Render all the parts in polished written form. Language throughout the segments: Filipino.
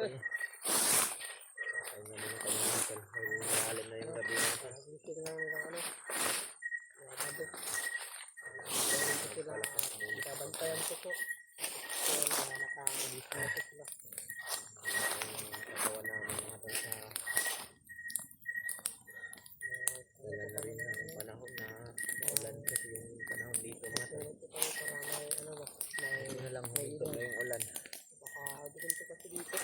Ay, naman kami mga tol. Malalim na yung gabi na tol. Gising lang nilang ano. Sabi. Sila, babantayan ko po. So, nakagising na po sila. Katawan namin mga tol sa ulan na rin ang panahon na maulan kasi yung panahon dito mga tol. Ito na lang dito na yung ulan. Baka dito kasi dito.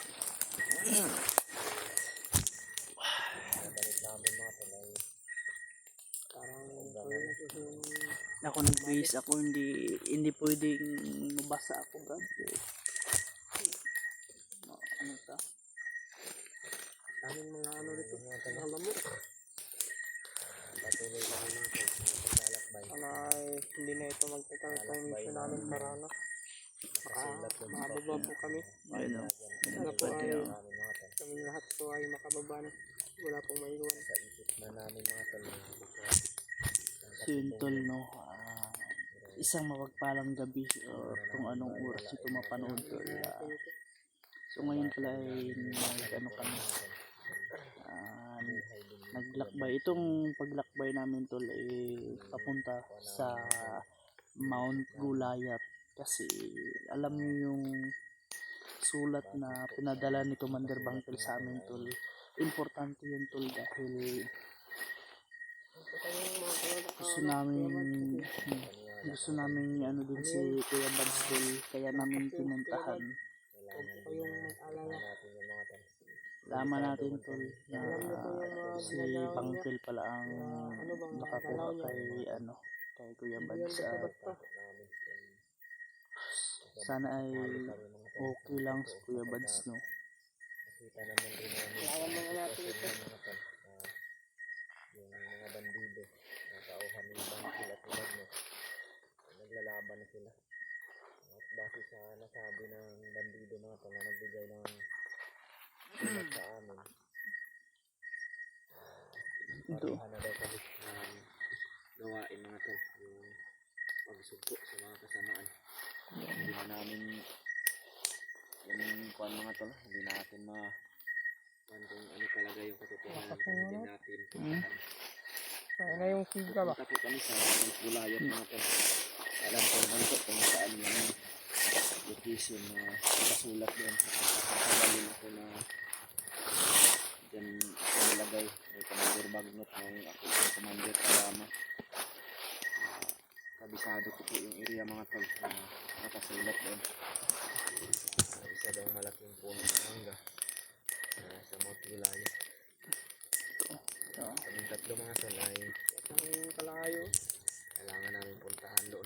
Nabanit namin mga tol ay Parang ako nag-base ako, hindi pwedeng mabasa ako God. Ano ta? daming mga ano dito. mga tol. Alam mo, Patuloy kami mga tol sa paglalakbay. sana ay hindi na ito magtagal tayo mission namin para ano. Makababa po kami. Ayun o. Sana po Pwede ay o. kaming lahat po ay makababa na. Wala pong maiwan. Sa isip na namin mga tol. So yun tol no. Isang mapagpalang gabi kung anong oras ito mapanood tol. So ngayon pala ay ano kami. Naglakbay. Itong paglakbay namin tol ay papunta sa Mount Gulayat kasi alam niyo yung sulat na pinadala ni Commander Bangkel sa amin tol. Importante yun tol dahil gusto namin ano din si Kuya Bads tol, kaya namin pinuntahan. Laman natin tol na si Bangkel pala ang nakakuha kay Kuya Bads. Sana ay okay lang si Kuya Bads no. Nakita naman rin namin sa sitwasyon ng mga tol. Yung mga bandido nakauhan ng Bangkel at Bagnet, naglalaban na sila. At base sa nasabi ng bandido mga tol na nagbigay ng sulat sa amin, paruhan na daw kami ng gawain mga tol, yung pagsugpo sa mga kasamaan. Hindi na namin yung kuhan mga tol, hindi natin kung ano talaga yung katotohanan, hindi natin puntahan. Ayun na yung siga ba? Punta po kami sa Gulayat mga tol. Alam ko naman po kung saan yung location na nakasulat doon. Nakakabalin ako na dyan ako nilagay. May Commander Bagnet ng ako yung Commander Kalama. Kabisado ko po yung area mga tol na nakasulat doon. Isa daw malaking puno ng mangga sa Mount Gulayat. Kaming tatlo mga tol ay Ang kalayo. kailangan namin puntahan doon.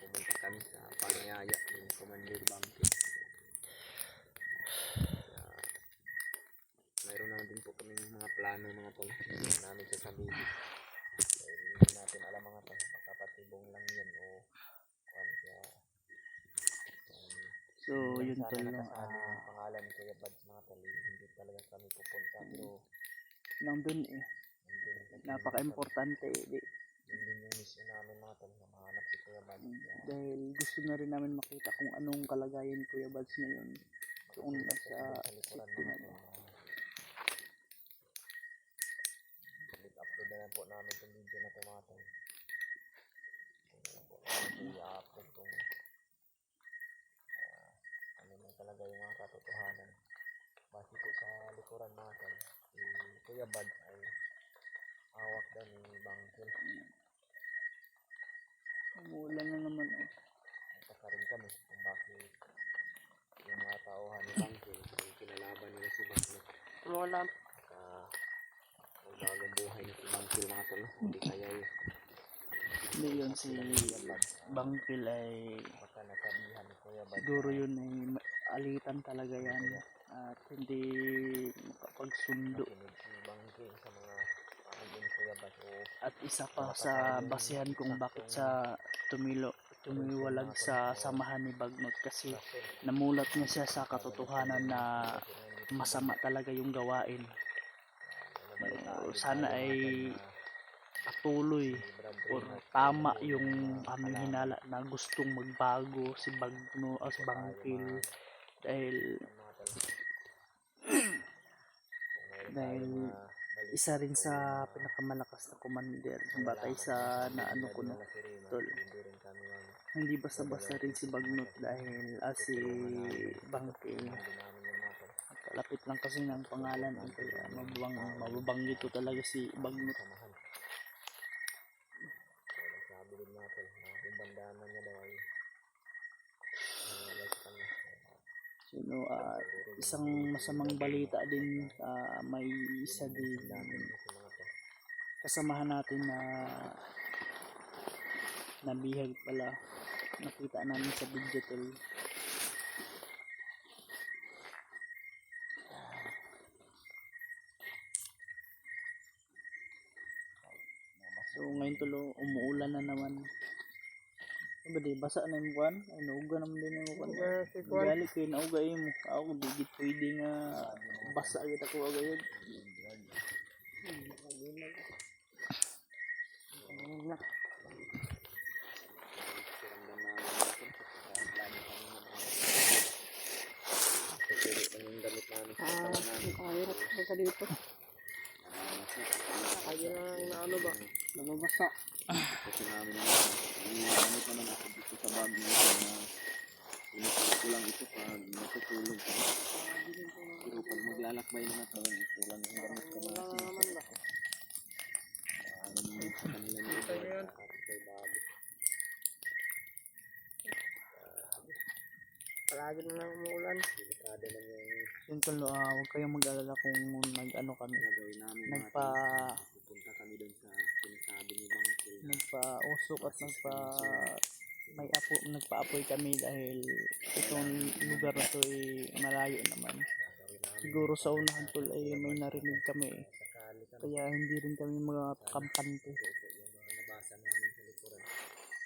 Pumunta kami sa pangyaya ng Commander Bangkel. Mayroon na din po kaming mga plano mga tol namin sasabihin. Hindi natin alam mga tol, makapatibong lang yun o so yun tol no. Pangalan ni Kuya Bads mga tol, hindi talaga kami pupunta pero nandun napaka-importante yun din yung mission namin mga tol, na mahanap si Kuya Bads. dahil gusto na rin namin makita kung anong kalagayan ni Kuya Bads ngayon kung nasa city na no. Upload na lang po namin itong video na ito mga tol. I-upload kung ano na talaga yung mga katotohanan. Base po sa likuran mga tol, si Kuya Bads ay hawak daw ni Bangkel. Umuulan na naman Nagtaka rin kami kung bakit yung mga tauhan ni Bangkel ay kinalaban nila si Bangkel. Wala. Magbagong buhay na si Bangkel mga tol. Hindi kaya hindi yun si Bangkel ay baka nasabihan ni Kuya Bads. siguro yun ay alitan talaga yan at hindi makapagsundo. Makinig si Bangkel sa mga pahagin ni Kuya Bads. At isa pa sa basehan kung bakit sa tumiwalag sa samahan ni Bagnot kasi namulat niya siya sa katotohanan na masama talaga yung gawain. Sana ay patuloy or tama yung aming hinala na gustong magbago si Bagno o si Bangkel dahil Dahil isa rin sa pinakamalakas na commander batay sa naano ko na tol. Hindi basta-basta rin si Bagnot dahil si Bangkil. Kalapit lang kasi ng pangalan kaya mababanggit ko talaga si Bagnot. Sabi din natin na yung bandana niya daw ay Sino, isang masamang balita din, may isa din kasamahan natin na nabihag pala, nakita namin sa video tol. So ngayon tulo umuulan na naman. Ba di basa na yung kuan? Ay nauga naman din yung kuan. Gali kay nauga mo. Ako di pwede nga basa kita ko agad. Kahirap talaga dito. Kaya na ano ba? Nababasa. kasi namin yung gamit naman ako dito sa bag na inusulit ko lang ito pag natutulog ko. Pero pag maglalakbay na ito, ito lang yung gamit ko na sinusulit ko. Ganun sa kanila na ito kay bago. Palagi na lang umuulan. Delikado lang yung Yun tol, huwag kayong mag-alala kung nag-ano kami. gagawin namin. Pupunta kami doon sa sinasabi ni Bangkil. Nagpa-usok at nagpa-apoy kami dahil itong lugar na to ay malayo naman. Siguro sa unahan tol ay may narinig kami kaya hindi rin kami mga kampante.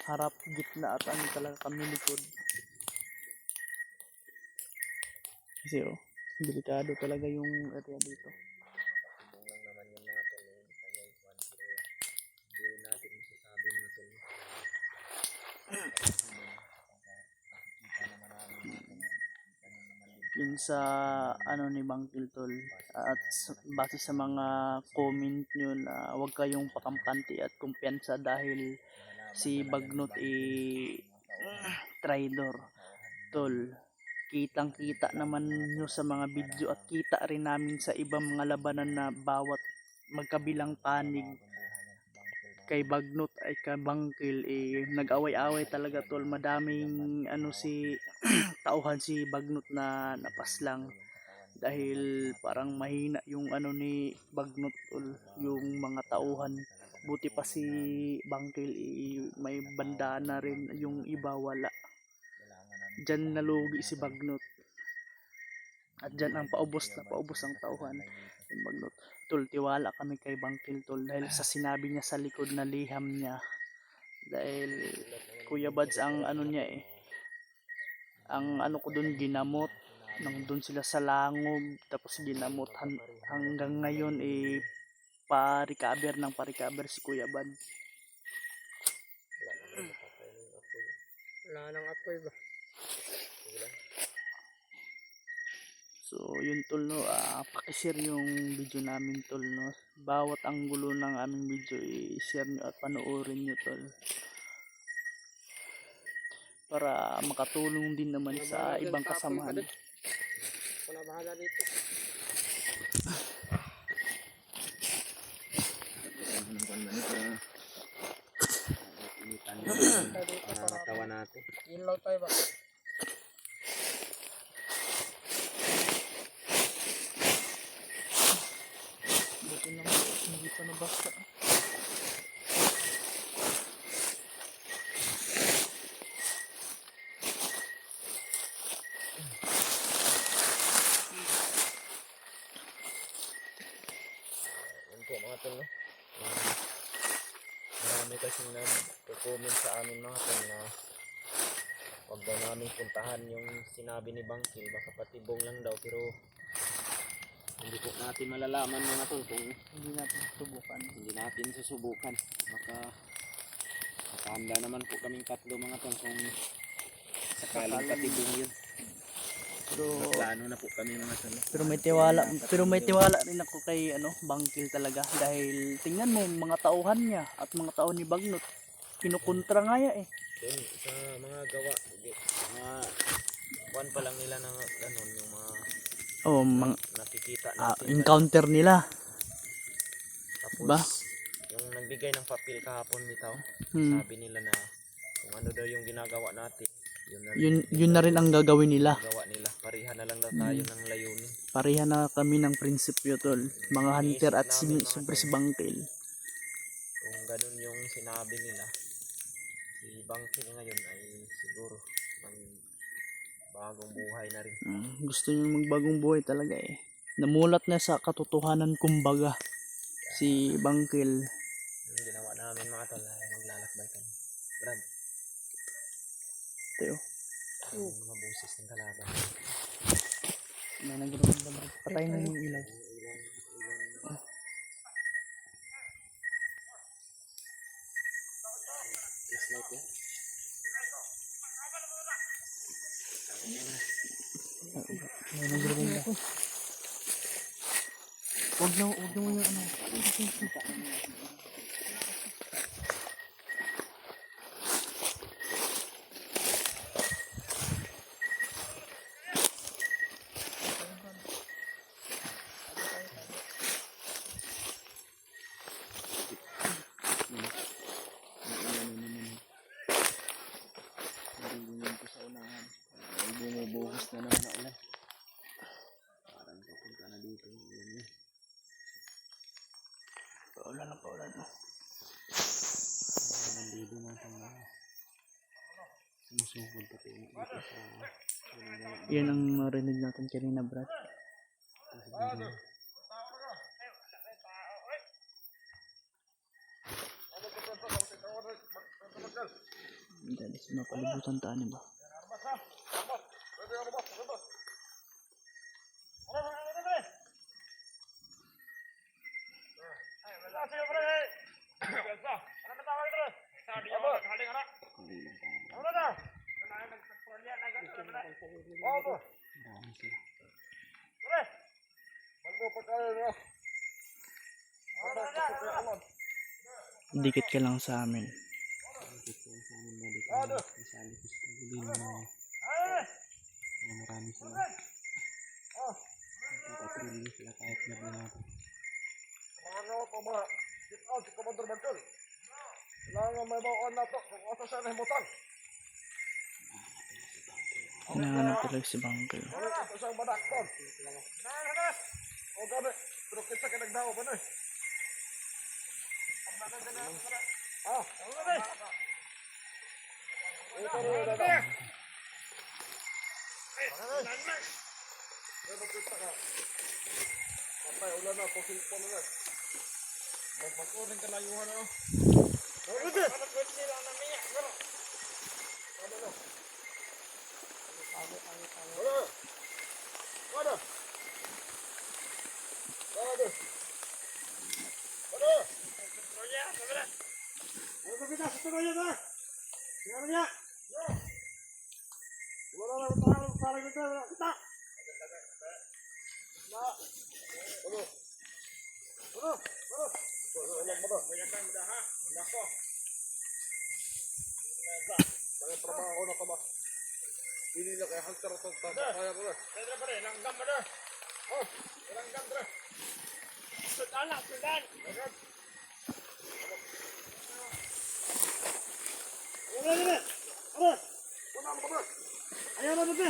Harap, gitna at ano talaga kami likod. Kasi delikado talaga yung area dito. Subong lang naman yung mga tol yung kanyang kwan pero hindi rin natin masasabi mga tol. Yun sa ano ni Bangkil tol at base sa mga comment nyo na huwag kayong pakampante at kumpiyansa dahil si Bagnot traidor tol. Kitang kita naman nyo sa mga video at kita rin namin sa ibang mga labanan na bawat magkabilang panig kay Bagnot ay kay Bangkil nag-away-away talaga tol. Madaming si tauhan si Bagnot na napaslang dahil parang mahina yung ni Bagnot tol, yung mga tauhan. Buti pa si Bangkil may bandana rin, yung iba wala. Diyan nalugi si Bagnot at diyan ang paubos ang tauhan ni Bagnot tol. Tiwala kami kay Bangkil tol dahil sa sinabi niya sa likod na liham niya, dahil Kuya Bads ang niya ang ko doon ginamot nang doon sila sa Langog, tapos ginamot hanggang ngayon pa-recover si Kuya Bads. Wala nang apoy ba? So yun tol pakishare yung video namin tol bawat anggulo ng aming video i-share nyo at panoorin nyo tol para makatulong din naman sa ibang kasamahan. Wala bahala dito. Pangangatawan natin. Ilaw tayo ba? Buti naman hindi pa nabasa. Yan po mga tol marami kasing nag-comment sa amin mga tol na wag daw namin puntahan yung sinabi ni Bangkil, baka patibong lang daw, pero hindi po natin malalaman mga tol kung Hindi natin susubukan. Baka nakahanda naman po kaming tatlo mga tol kung sakaling patibong yun. So Plano na po kami mga tol. Pero may tiwala rin ako kay Bangkil talaga dahil tingnan mo mga tauhan niya at mga tauhan ni Bagnot kinukontra nga ya eh. Doon sa mga gawa, mga kuwan pa lang nila ng ganun, yung mga nakikita natin. Encounter nila. Tapos, Ba? yung nagbigay ng papel kahapon nito, sabi nila na kung ano daw yung ginagawa natin, Yun na rin ang gagawin nila. gawa nila. Parihan na lang daw tayo ng layunin. Pareha na kami ng prinsipyo tol. Mga hunter at siyempre si Bangkil. Kung ganun yung sinabi nila, si Bangkil ngayon ay siguro ng bagong buhay na rin. Gusto niya magbagong buhay talaga eh. Namulat na sa katotohanan kumbaga si Bangkil. Yung ginawa namin mga tol ay maglalakbay kami. Brad, Teo. yung mga boses ng kalaban. Patayin mo yung ilaw. Just like that. Huwag na mo yung Bumubuhos na naman na ulan. Parang papunta na dito. Paulan na. Nandito na itong sumusugod pati dito sa Yan ang narinig natin kanina, Brad. Dali sa mga kalibutan taan ba? Dikit ka lang sa amin. Marami sila. Patrolyo sila kahit gabi natin. Ano pa ba? Sit out si Commander Bangkil. Kailangan may bawaan na to kung asa siya nahimutan. Hinahanap talaga si Bangkil. Ano ito siyang badakton? O gabi, pero kita ka nagdawa ba na eh? Ito rin yung dada. Pero kita ka. Patay, ulan na, kusilpon na. Magpakurin ka layuhan na. Ano? Trabaho na ka ba? Hindi na kaya hangkar ito kaya ko na. Pedro pa rin, langgam ba na? Oh, langgam ba? Sudan lang, sudan! Ayan na ba?